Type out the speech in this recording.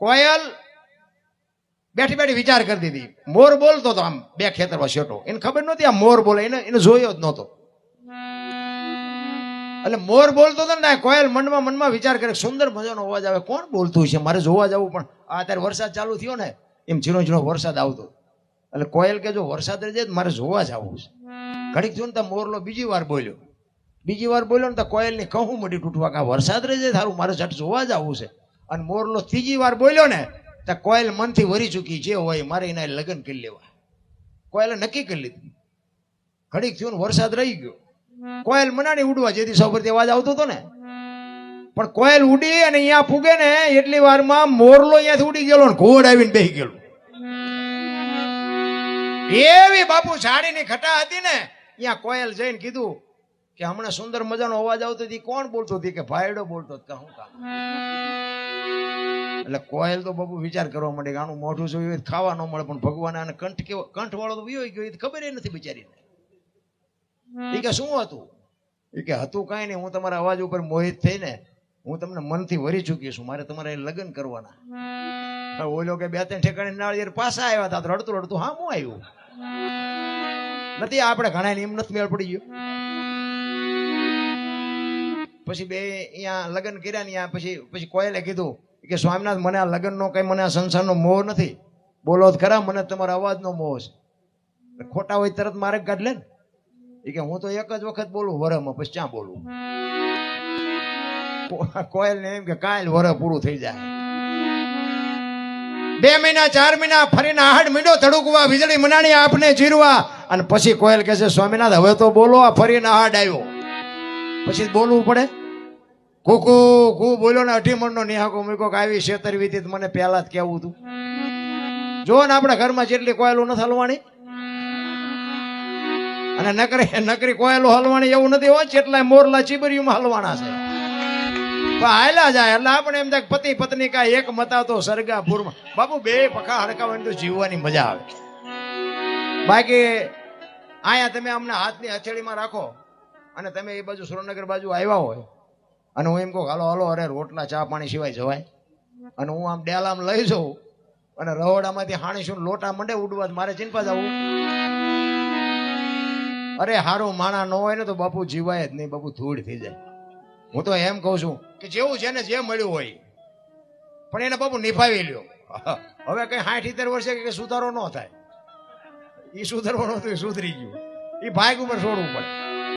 કોયલ બેઠી બેઠી વિચાર કરતી હતી. મોર બોલતો હતો આમ બે ખેતરમાં શેટો, એને ખબર નહોતી આ મોર બોલે, એને જોયો જ નહોતો. એટલે મોર બોલતો હતો ને, કોયલ મનમાં વિચાર કરે, સુંદર મજાનો અવાજ આવે, કોણ બોલતું છે, મારે જોવા જવું. પણ આ અત્યારે વરસાદ ચાલુ થયો ને, એમ ઝીણો ઝીણો વરસાદ આવતો. એટલે કોયલ કે જો વરસાદ રહી જાય મારે જોવા જવું છે. ઘડીક જોઈને તો મોરલો બીજી વાર બોલ્યો ને તો કોયલની કહું મળી તૂટવા, કે વરસાદ રહી જાય સારું, મારે ઝટ જોવા જવું છે. અને મોરલો ત્રીજી વાર બોલ્યો ને તો કોયલ મનથી વરી ચૂકી, જે હોય મારે એના લગ્ન કરી લેવા. કોયલે નક્કી કરી લીધું. ઘડીક થયું ને વરસાદ રહી ગયો. કોયલ મનાની ઉડવા, જેથી સૌ પરથી અવાજ આવતો હતો ને, પણ કોયલ ઉડી અને અહીંયા ફૂગે ને એટલી વારમાં મોરલો અહીંયાથી ઉડી ગયેલો ને ઘોડ આવીને બેસી ગયેલો. એવી બાપુ ઝાડીની ઘટા હતી ને, અહીંયા કોયલ જઈને કીધું કે હમણાં સુંદર મજાનો અવાજ આવતો હતી, કોણ બોલતો હતી? કે ભાઈડો બોલતો હતો. હું કામ? એટલે કોયલ તો બાપુ વિચાર કરવા માંડે કે આનું મોઢું જોયું ખાવા ન મળે, પણ ભગવાન આને કંઠ વાળો તો વિયો ગયો, ખબર નથી બિચારીને. એ કે શું હતું? એ કે હતું કાંઈ નહીં, હું તમારા અવાજ ઉપર મોહિત થઈને હું તમને મનથી વરી ચૂકી છું, મારે તમારે લગ્ન કરવાના. ઓલો કે બે ત્રણ ઠેકાણે નાળિયેર પાછા આવ્યા હતા, રડતું રડતું હા હું આવ્યું નથી. આપણે ઘણા એમ નથી મેળ પડી ગયો. પછી બે અહીંયા લગ્ન કર્યા ને પછી કોયલે કીધું કે સ્વામિનાથ, મને આ લગ્નનો કઈ, મને આ સંસારનો મોહ નથી, બોલો જ ખરા, મને તમારા અવાજનો મોહ છે. ખોટા હોય તરત મારે કાઢ લે ને. એ કે હું તો એક જ વખત બોલું વરમાં, પછી ક્યાં બોલું? કોયલ ને એમ કે કાલ વર પૂરું થઈ જાય. 2 મહિના 4 મહિના ફરીને આહડ મીંડો ધડુકવા, વીજળી મનાણી આપને ચીરવા. અને પછી કોયલ કહે છે સ્વામિનાથ હવે તો બોલો, આ ફરીને આહડ આવ્યો. પછી બોલવું પડે. કુકુ કુ બોલ્યો ને, 18 મણનો નિહાકો મૂકો કે આવી છેતર વીતી મને પહેલા જ કેવું હતું. જો ને આપણા ઘરમાં જેટલી કોયલો નથી હલવાણી, અને નકરી કોયલો હલવાણી એવું નથી હોય, જેટલા મોરલા ચીબરીઓમાં હલવાના છે. હાલ્યા જાય એટલે આપણે એમ થાય પતિ પત્ની કા એક મતા તો સરગાપુરમાં. બાપુ બે પખા હડકાવાની તો જીવવાની મજા આવે. બાકી અહીંયા તમે અમને હાથની હથેળીમાં રાખો અને તમે એ બાજુ સુરેન્દ્રનગર બાજુ આવ્યા હોય અને હું એમ કહું હાલો હાલો, અરે રોટલા ચા પાણી સિવાય જવાય? અને હું આમ ડેલામ લઈ જાઉં અને રહોડામાંથી હાણીશું લોટા મંડે ઉડવા, મારે ચિંતા જવું? અરે હારું માણા ન હોય ને તો બાપુ જીવાય જ નહીં, બાપુ ધૂળ થઈ જાય. હું તો એમ કહું છું કે જેવું છે ને જે મળ્યું હોય પણ એને બાપુ નિભાવી લ્યો. હવે કઈ 60-70 વર્ષે સુધારો ન થાય, એ સુધારવાનો તો સુધરી ગયું, એ ભાગ ઉપર છોડવું પડે.